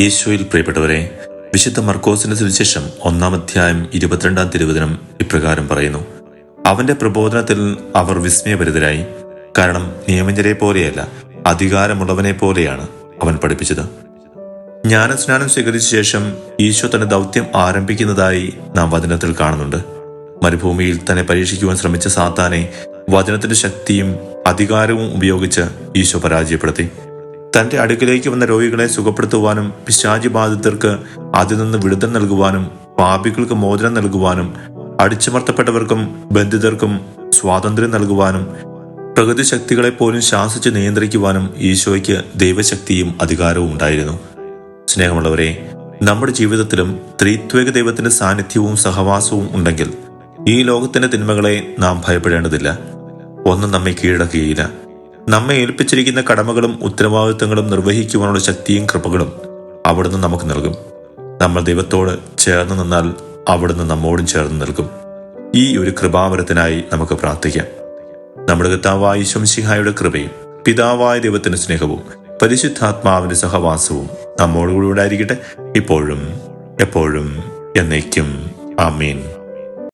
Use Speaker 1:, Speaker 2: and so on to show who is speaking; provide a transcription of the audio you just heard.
Speaker 1: ഈശോയിൽ പ്രിയപ്പെട്ടവരെ, വിശുദ്ധ മർക്കോസിന്റെ സുവിശേഷം 1-ാം അധ്യായം 22-ാം തിരുവചനം ഇപ്രകാരം പറയുന്നു: അവന്റെ പ്രബോധനത്തിൽ അവർ വിസ്മയഭരിതരായി. കാരണം നിയമജ്ഞരെ പോലെയല്ല, അധികാരമുള്ളവനെ പോലെയാണ് അവൻ പഠിപ്പിച്ചത്. ജ്ഞാനസ്നാനം സ്വീകരിച്ച ശേഷം ഈശോ തന്റെ ദൗത്യം ആരംഭിക്കുന്നതായി നാം വചനത്തിൽ കാണുന്നുണ്ട്. മരുഭൂമിയിൽ തന്നെ പരീക്ഷിക്കുവാൻ ശ്രമിച്ച സാത്താനെ വചനത്തിന്റെ ശക്തിയും അധികാരവും ഉപയോഗിച്ച് ഈശോ പരാജയപ്പെടുത്തി. തന്റെ അടുക്കിലേക്ക് വന്ന രോഗികളെ സുഖപ്പെടുത്തുവാനും, പിശാചി ബാധിതർക്ക് അതിൽ നിന്ന് വിടുതൽ നൽകുവാനും, പാപികൾക്ക് മോചനം നൽകുവാനും, അടിച്ചമർത്തപ്പെട്ടവർക്കും ബന്ധിതർക്കും സ്വാതന്ത്ര്യം നൽകുവാനും, പ്രകൃതി ശക്തികളെ പോലും ശാസിച്ച് നിയന്ത്രിക്കുവാനും ഈശോയ്ക്ക് ദൈവശക്തിയും അധികാരവും ഉണ്ടായിരുന്നു. സ്നേഹമുള്ളവരെ, നമ്മുടെ ജീവിതത്തിലും ത്രിത്വേക ദൈവത്തിന്റെ സാന്നിധ്യവും സഹവാസവും ഉണ്ടെങ്കിൽ ഈ ലോകത്തിന്റെ തിന്മകളെ നാം ഭയപ്പെടേണ്ടതില്ല. ഒന്നും നമ്മെ കീഴടക്കുകയില്ല. നമ്മെ ഏൽപ്പിച്ചിരിക്കുന്ന കടമകളും ഉത്തരവാദിത്വങ്ങളും നിർവഹിക്കുവാനുള്ള ശക്തിയും കൃപകളും അവിടുന്ന് നമുക്ക് നൽകും. നമ്മൾ ദൈവത്തോട് ചേർന്ന് നിന്നാൽ അവിടുന്ന് നമ്മോടും ചേർന്ന് നൽകും. ഈ ഒരു കൃപാവരത്തിനായി നമുക്ക് പ്രാർത്ഥിക്കാം. നമ്മുടെ കർത്താവായ ഈശോ മിശിഹായുടെ കൃപയും പിതാവായ ദൈവത്തിന്റെ സ്നേഹവും പരിശുദ്ധാത്മാവിന്റെ സഹവാസവും നമ്മോടുകൂടി ഉണ്ടായിരിക്കട്ടെ, ഇപ്പോഴും എപ്പോഴും എന്നേക്കും. ആമീൻ.